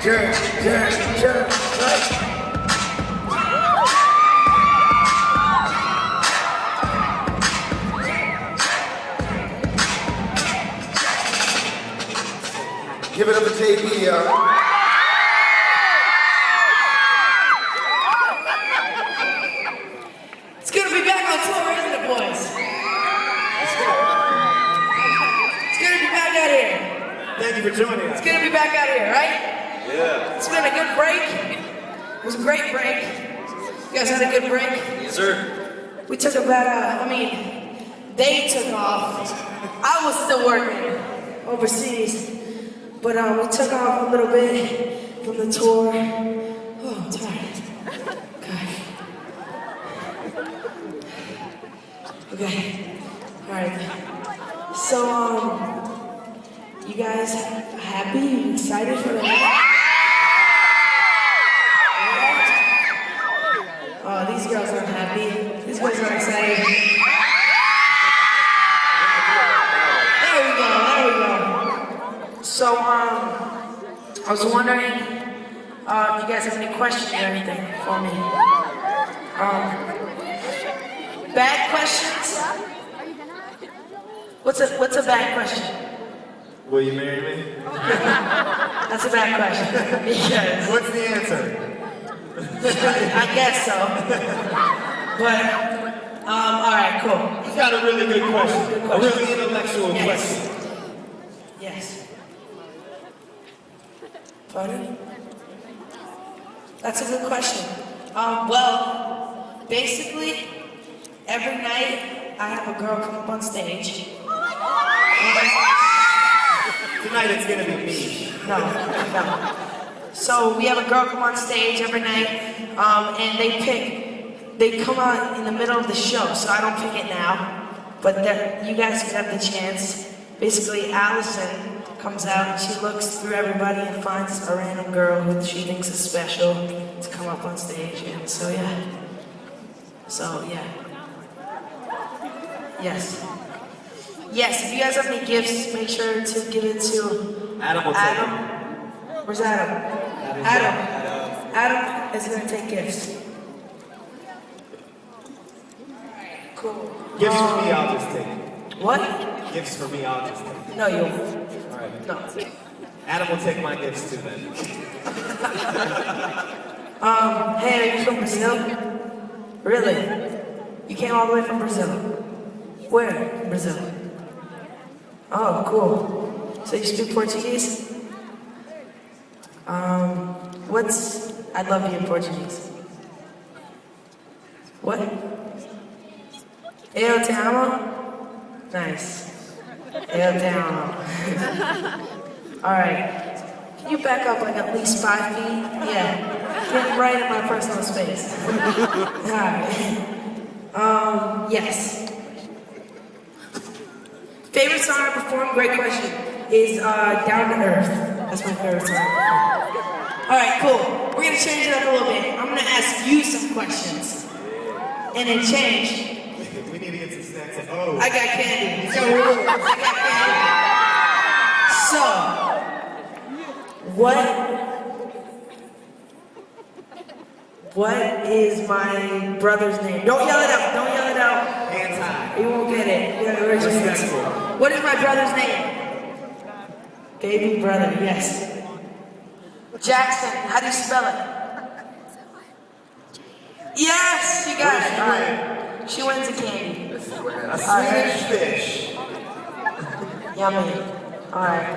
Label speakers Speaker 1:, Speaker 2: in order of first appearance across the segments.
Speaker 1: Jerk, jerk, jerk, jerk. Give it up to JP,
Speaker 2: It's good to be back on tour, isn't it, boys? It's good to be back out here.
Speaker 1: Thank you for joining us.
Speaker 2: It's good to be back out here, right?
Speaker 1: Yeah.
Speaker 2: It's been a good break. It was a great break. You guys had a good break?
Speaker 1: Yes, sir.
Speaker 2: We took about, they took off. I was still working overseas. But we took off a little bit from the tour. Oh, I'm tired. Gosh. Okay. All right. So, you guys happy? You excited for the night? Oh, these girls aren't happy. These girls are excited. There we go. So, I was wondering if you guys have any questions or anything for me. Bad questions? What's a bad question?
Speaker 1: Will you marry me?
Speaker 2: That's a bad question. Because
Speaker 1: What's the answer?
Speaker 2: I guess so. But, all right, cool.
Speaker 1: You got a really good question. A really intellectual question.
Speaker 2: Yes. Pardon? That's a good question. Well, basically, every night I have a girl come up on stage.
Speaker 1: Tonight it's gonna be me.
Speaker 2: No. So we have a girl come on stage every night, and they come on in the middle of the show, so I don't pick it now, but you guys can have the chance. Basically, Allison comes out and she looks through everybody and finds a random girl who she thinks is special to come up on stage, and so yeah. Yes, if you guys have any gifts, make sure to give it to
Speaker 1: Adam.
Speaker 2: Where's Adam? Adam is gonna take gifts. Cool.
Speaker 1: Gifts for me, I'll just take.
Speaker 2: What?
Speaker 1: Gifts for me, I'll just take.
Speaker 2: No, you won't.
Speaker 1: Alright.
Speaker 2: No.
Speaker 1: Adam will take my gifts too then.
Speaker 2: Hey, are you from Brazil? Really? You came all the way from Brazil? Where? Brazil. Oh, cool. So you speak Portuguese? I love you in Portuguese. What? Eu te amo? Nice. Eu te amo. Alright. Can you back up like at least 5 feet? Yeah. Get right in my personal space. Alright. Yes. Favorite song I performed? Great question. Is Down to Earth. That's my favorite song. Alright, cool. We're gonna change it up a little bit. I'm gonna ask you some questions. And then change.
Speaker 1: We need to get some snacks. Oh.
Speaker 2: I got candy. I got candy. So, what is my brother's name? Don't yell it out. Don't yell it out.
Speaker 1: Hands high.
Speaker 2: You won't get it. You gotta raise your hands. What is my brother's name? Baby brother, yes. Jackson, how do you spell it? Yes, you got it. All right. She wins a candy.
Speaker 1: A Swedish fish.
Speaker 2: Yummy. All right.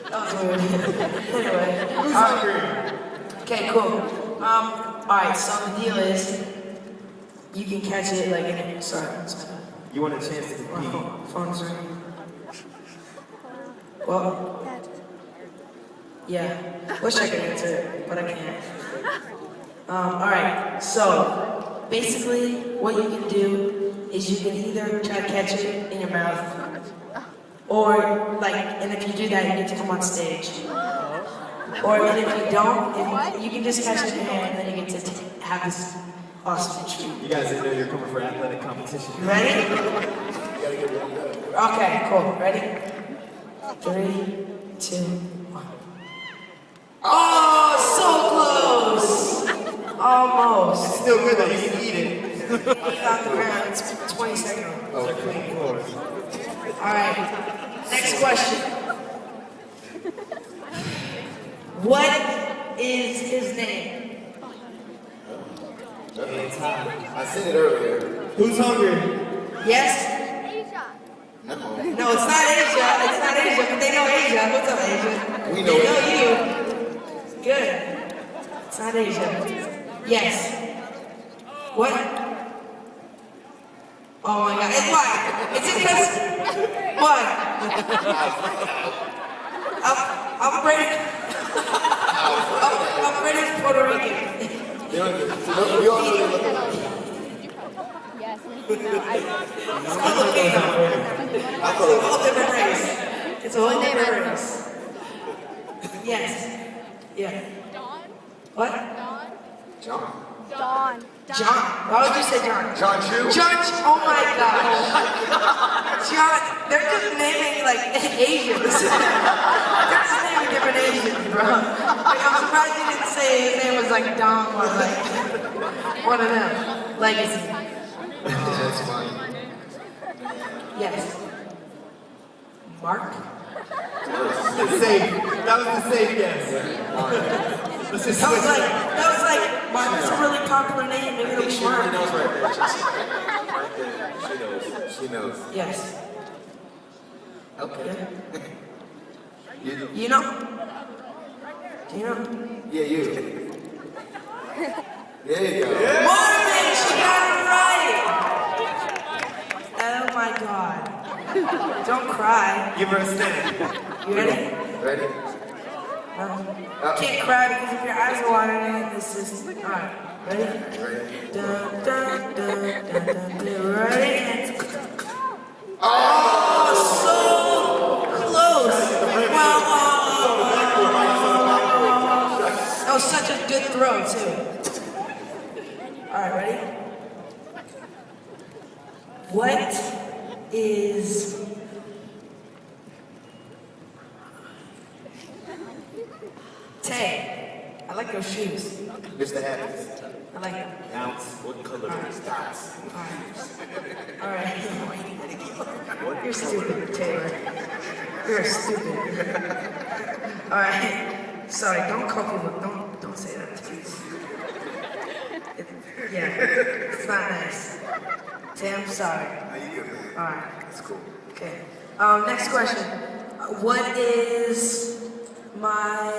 Speaker 2: That was weird. Anyway.
Speaker 1: Who's hungry?
Speaker 2: Okay, cool. All right. So the deal is, you can catch it like in it. Sorry.
Speaker 1: You want a chance to compete?
Speaker 2: Phone's ringing. Well. Yeah. Wish I could answer it, but I can't. Alright, so basically what you can do is you can either try to catch it in your mouth, or and if you do that, you get to come on stage. Or and if you don't, you can just catch it in your hand and then you get to have this awesome treat.
Speaker 1: You guys didn't know you're coming for athletic competition.
Speaker 2: You ready? Okay, cool. Ready? 3, 2, 1.
Speaker 1: still good though. You can eat it.
Speaker 2: Eat off the ground. It's 20 seconds.
Speaker 1: Okay, cool.
Speaker 2: All right. Next question. What is his name?
Speaker 3: I said it earlier.
Speaker 1: Who's hungry?
Speaker 2: Yes?
Speaker 3: No.
Speaker 2: No, it's not Asia. It's not Asia, but they know Asia. What's up, Asia?
Speaker 3: We know
Speaker 2: they know you. Good. It's not Asia. Yes. What? Oh my God. It's why? Is it because? What? I'm British. I'm British Puerto Rican.
Speaker 3: We all know they look alike.
Speaker 4: Yes.
Speaker 2: It's all Filipino. It's a whole different race. It's a whole different race. Yes. Yeah.
Speaker 4: Dawn?
Speaker 2: What?
Speaker 4: Dawn?
Speaker 3: John.
Speaker 4: Dawn.
Speaker 2: John. Why would you say John?
Speaker 3: John Chu?
Speaker 2: John. Oh my gosh. John. They're just naming like Asians. They're just naming different Asians, bro. Like, I'm surprised you didn't say his name was like Dom or like one of them. Legacy.
Speaker 3: That's funny.
Speaker 2: Yes. Mark?
Speaker 1: The safe. That was the safe guess. Let's just switch it.
Speaker 2: That was like, Mark is a really popular name. Maybe it'll be
Speaker 3: She
Speaker 2: Mark.
Speaker 3: knows right there. Right there. She knows.
Speaker 2: Yes.
Speaker 3: Okay.
Speaker 2: You know? Do you know?
Speaker 3: Yeah, you. There you go.
Speaker 2: Marvin, she got it right! Oh my God. Don't cry.
Speaker 1: Give her a stand.
Speaker 2: You ready?
Speaker 3: Ready?
Speaker 2: No. Can't cry because if your eyes are watering, it's just. Alright, ready?
Speaker 3: Ready?
Speaker 2: Dun, dun, dun, dun, dun, dun. Ready? Oh, so close! Wow. That was such a good throw, too. Alright, ready? What is Tay? I like those shoes.
Speaker 3: Mr. Happy.
Speaker 2: I like them.
Speaker 1: Ounce. What color is that?
Speaker 2: Alright. You're stupid, Taylor. You're stupid. Alright. Sorry, don't call people. Don't say that, please. Yeah, it's not nice. Tay, I'm sorry.
Speaker 3: How you doing?
Speaker 2: Alright.
Speaker 3: That's cool.
Speaker 2: Okay. Next question. What is my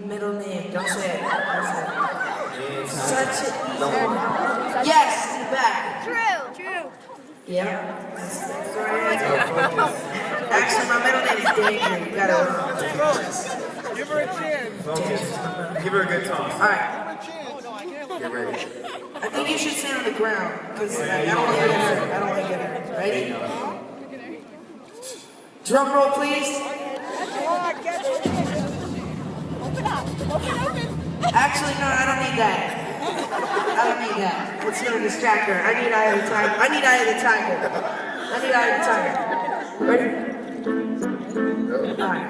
Speaker 2: middle name? Don't say it. Don't say it. Such a easy one. Yes, in the back.
Speaker 4: True.
Speaker 2: Yeah. That's the right answer. Actually, my middle name is Danger. You gotta.
Speaker 5: Give her a chance.
Speaker 1: Focus. Give her a good toss.
Speaker 2: Alright.
Speaker 3: Get ready.
Speaker 2: I think you should stand on the ground. Because I don't want to get hurt. I don't want to get hurt. Ready? Drum roll, please.
Speaker 4: Open up.
Speaker 2: Actually, no, I don't need that. I don't need that. It's gonna distract her. I need Eye of the Tiger. I need Eye of the Tiger. I need Eye of the Tiger. Ready? Alright.